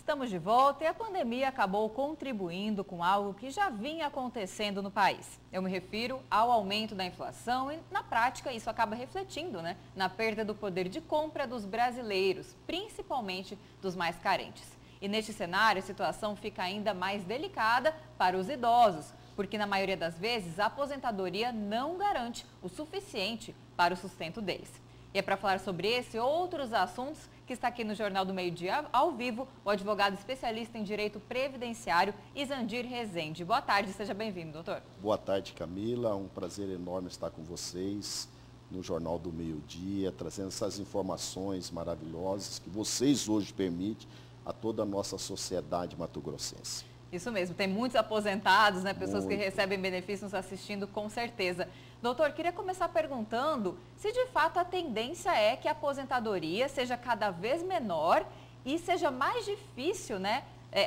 Estamos de volta e a pandemia acabou contribuindo com algo que já vinha acontecendo no país. Eu me refiro ao aumento da inflação e, na prática, isso acaba refletindo, na perda do poder de compra dos brasileiros, principalmente dos mais carentes. E neste cenário, a situação fica ainda mais delicada para os idosos, porque na maioria das vezes a aposentadoria não garante o suficiente para o sustento deles. E é para falar sobre esse e outros assuntos que está aqui no Jornal do Meio-Dia ao vivo, o advogado especialista em direito previdenciário, Izandir Rezende. Boa tarde, seja bem-vindo, doutor. Boa tarde, Camila. Um prazer enorme estar com vocês no Jornal do Meio-Dia, trazendo essas informações maravilhosas que vocês hoje permitem a toda a nossa sociedade mato-grossense. Isso mesmo, tem muitos aposentados, pessoas que recebem benefícios nos assistindo, com certeza. Doutor, queria começar perguntando se de fato a tendência é que a aposentadoria seja cada vez menor e seja mais difícil,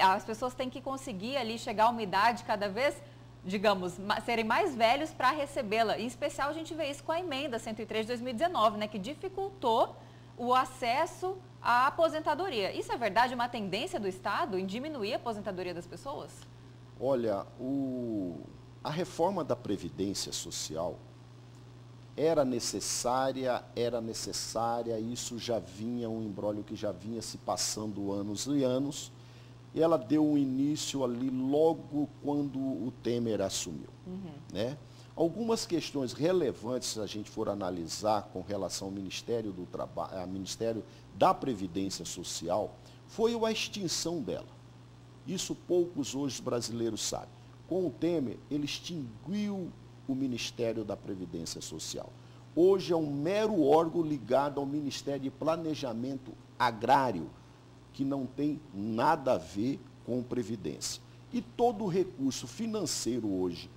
as pessoas têm que conseguir ali chegar a uma idade cada vez, digamos, serem mais velhos para recebê-la. Em especial a gente vê isso com a emenda 103 de 2019, que dificultou o acesso à aposentadoria. Isso é verdade, uma tendência do Estado em diminuir a aposentadoria das pessoas? Olha, a reforma da Previdência Social era necessária, isso já vinha, um imbróglio que já vinha se passando anos e anos, e ela deu um início ali logo quando o Temer assumiu, Algumas questões relevantes, se a gente for analisar com relação ao Ministério do Trabalho, ao Ministério da Previdência Social, foi a extinção dela. Isso poucos hoje brasileiros sabem. Com o Temer, ele extinguiu o Ministério da Previdência Social. Hoje é um mero órgão ligado ao Ministério de Planejamento Agrário, que não tem nada a ver com Previdência. E todo o recurso financeiro hoje,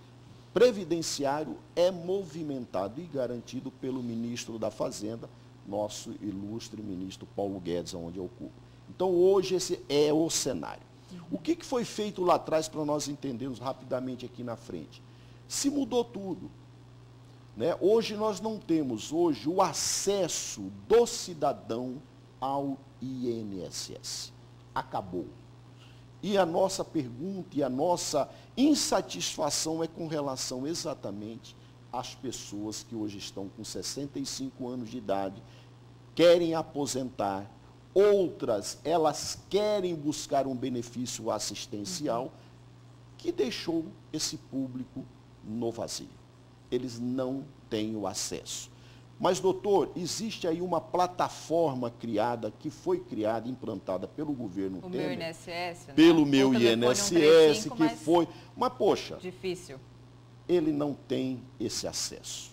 previdenciário, é movimentado e garantido pelo ministro da Fazenda, nosso ilustre ministro Paulo Guedes, onde eu ocupo. Então, hoje, esse é o cenário. O que foi feito lá atrás para nós entendermos rapidamente aqui na frente? Se mudou tudo. Hoje nós não temos o acesso do cidadão ao INSS. Acabou. E a nossa pergunta e a nossa insatisfação é com relação exatamente às pessoas que hoje estão com 65 anos de idade, querem aposentar, outras, elas querem buscar um benefício assistencial que deixou esse público no vazio. Eles não têm o acesso. Mas, doutor, existe aí uma plataforma criada, que foi criada, implantada pelo governo Temer. O meu INSS, pelo meu INSS, que foi... Mas, poxa... Difícil. Ele não tem esse acesso.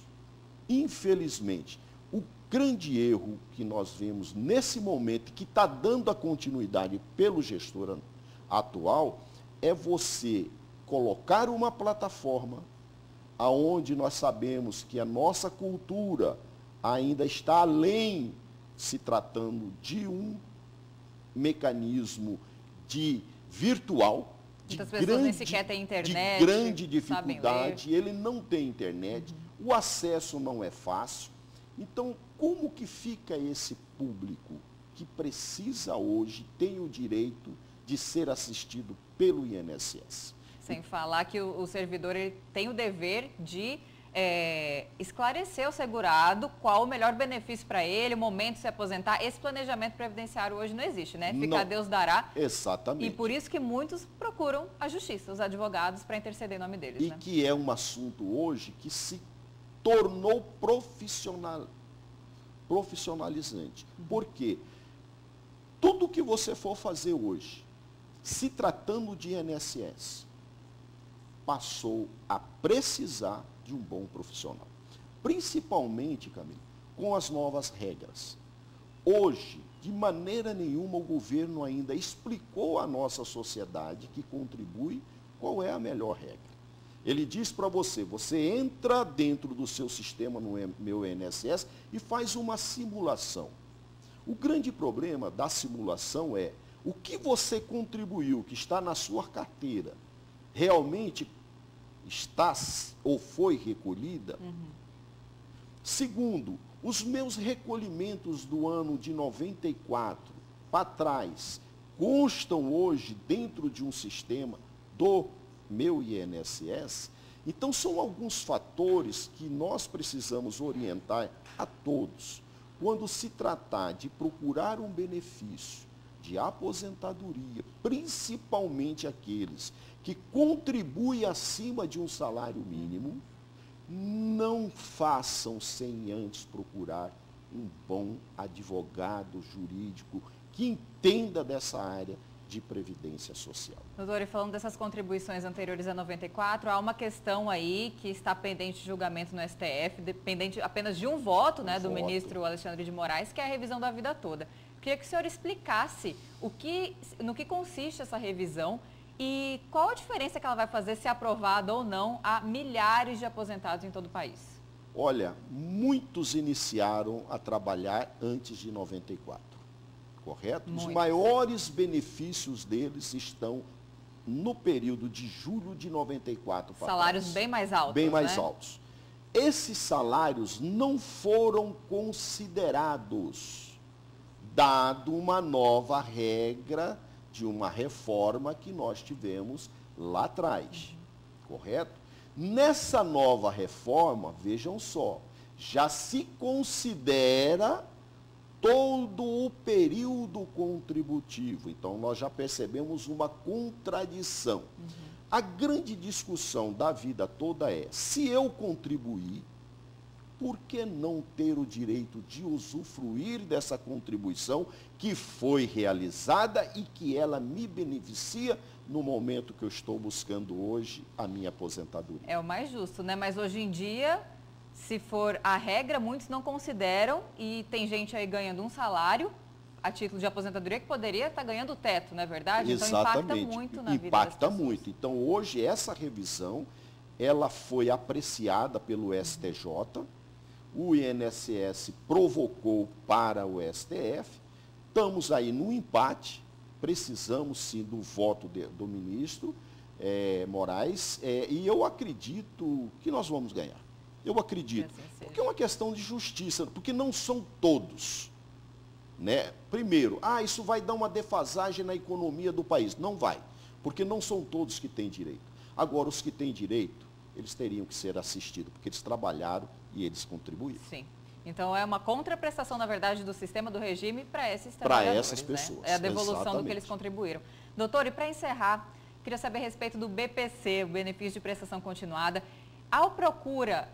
Infelizmente, o grande erro que nós vemos nesse momento, que está dando a continuidade pelo gestor atual, é você colocar uma plataforma aonde nós sabemos que a nossa cultura ainda está além, se tratando de um mecanismo virtual, de grande dificuldade, ele não tem internet, o acesso não é fácil. Então, como que fica esse público que precisa hoje, tem o direito de ser assistido pelo INSS? Sem falar que o servidor ele tem o dever de esclarecer ao segurado qual o melhor benefício para ele, o momento de se aposentar. Esse planejamento previdenciário hoje não existe, Fica a Deus dará. Exatamente. E por isso que muitos procuram a justiça, os advogados, para interceder em nome deles. E que é um assunto hoje que se tornou profissionalizante. Por quê? Tudo que você for fazer hoje, se tratando de INSS, passou a precisar de um bom profissional. Principalmente, Camila, com as novas regras. Hoje, de maneira nenhuma, o governo ainda explicou à nossa sociedade que contribui qual é a melhor regra. Ele diz para você, você entra dentro do seu sistema no meu INSS e faz uma simulação. O grande problema da simulação é o que você contribuiu, que está na sua carteira, realmente está ou foi recolhida? Segundo, os meus recolhimentos do ano de 94 para trás, constam hoje dentro de um sistema do meu INSS. Então, são alguns fatores que nós precisamos orientar a todos. Quando se tratar de procurar um benefício de aposentadoria, principalmente aqueles que contribuem acima de um salário mínimo, não façam sem antes procurar um bom advogado jurídico que entenda dessa área de previdência social. Doutor, e falando dessas contribuições anteriores a 94, há uma questão aí que está pendente de julgamento no STF, dependente apenas de um voto, né, do ministro Alexandre de Moraes, que é a revisão da vida toda. Queria que o senhor explicasse no que consiste essa revisão e qual a diferença que ela vai fazer, se aprovada ou não, a milhares de aposentados em todo o país. Olha, muitos iniciaram a trabalhar antes de 94, correto? Muitos. Os maiores benefícios deles estão no período de julho de 94 para salários trás. Bem mais altos, bem mais altos. Esses salários não foram considerados, dado uma nova regra de uma reforma que nós tivemos lá atrás, correto? Nessa nova reforma, vejam só, já se considera todo o período contributivo. Então, nós já percebemos uma contradição. A grande discussão da vida toda é, se eu contribuir, por que não ter o direito de usufruir dessa contribuição que foi realizada e que ela me beneficia no momento que eu estou buscando hoje a minha aposentadoria? É o mais justo, né? Mas hoje em dia, se for a regra, muitos não consideram e tem gente aí ganhando um salário a título de aposentadoria que poderia estar ganhando o teto, não é verdade? Exatamente. Então impacta muito na vida das Impacta pessoas. muito. Então hoje essa revisão, ela foi apreciada pelo STJ, o INSS provocou para o STF, estamos aí no empate, precisamos sim do voto do ministro Moraes, e eu acredito que nós vamos ganhar. Eu acredito, porque é uma questão de justiça, porque não são todos. Né? Primeiro, isso vai dar uma defasagem na economia do país. Não vai, porque não são todos que têm direito. Agora, os que têm direito, eles teriam que ser assistidos, porque eles trabalharam e eles contribuíram. Sim. Então, é uma contraprestação, na verdade, do sistema do regime para esses trabalhadores. Para essas pessoas. Né? É a devolução Exatamente. do que eles contribuíram. Doutor, e para encerrar, queria saber a respeito do BPC, o benefício de prestação continuada. Ao procura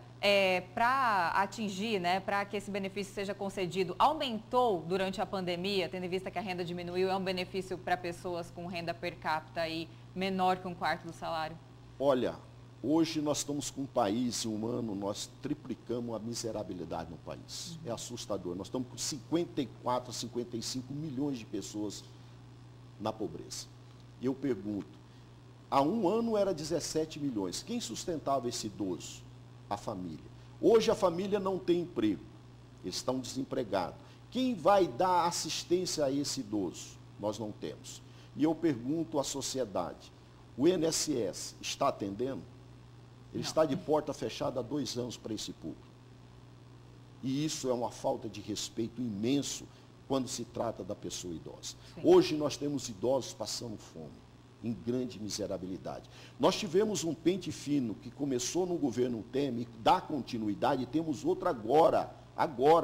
para atingir, né, para que esse benefício seja concedido, aumentou durante a pandemia, tendo em vista que a renda diminuiu, é um benefício para pessoas com renda per capita aí menor que um quarto do salário? Olha, hoje nós estamos com um país, em um ano, nós triplicamos a miserabilidade no país. É assustador. Nós estamos com 54, 55 milhões de pessoas na pobreza. E eu pergunto, há um ano era 17 milhões. Quem sustentava esse idoso? A família. Hoje a família não tem emprego, eles estão desempregados. Quem vai dar assistência a esse idoso? Nós não temos. E eu pergunto à sociedade, o INSS está atendendo? Ele está de porta fechada há 2 anos para esse público. E isso é uma falta de respeito imenso quando se trata da pessoa idosa. Sim. Hoje nós temos idosos passando fome, em grande miserabilidade. Nós tivemos um pente fino que começou no governo Temer, dá continuidade, e temos outro agora,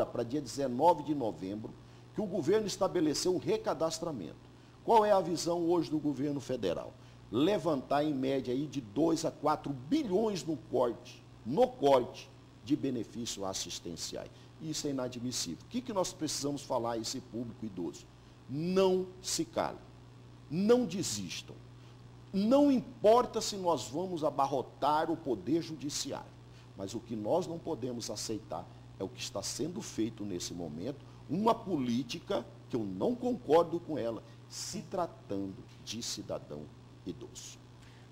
para dia 19 de novembro, que o governo estabeleceu um recadastramento. Qual é a visão hoje do governo federal? Levantar em média aí de 2 a 4 bilhões no corte de benefícios assistenciais. Isso é inadmissível. O que nós precisamos falar a esse público idoso? Não se calem. Não desistam. Não importa se nós vamos abarrotar o poder judiciário, mas o que nós não podemos aceitar é o que está sendo feito nesse momento, uma política que eu não concordo com ela, se tratando de cidadão idoso.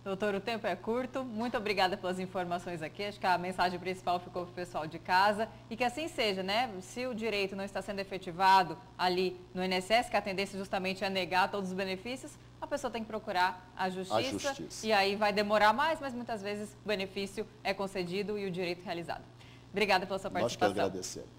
Doutor, o tempo é curto. Muito obrigada pelas informações aqui. Acho que a mensagem principal ficou para o pessoal de casa. E que assim seja, né? Se o direito não está sendo efetivado ali no INSS, que a tendência justamente é negar todos os benefícios, a pessoa tem que procurar a justiça. E aí vai demorar mais, mas muitas vezes o benefício é concedido e o direito realizado. Obrigada pela sua participação. Nós que agradecemos.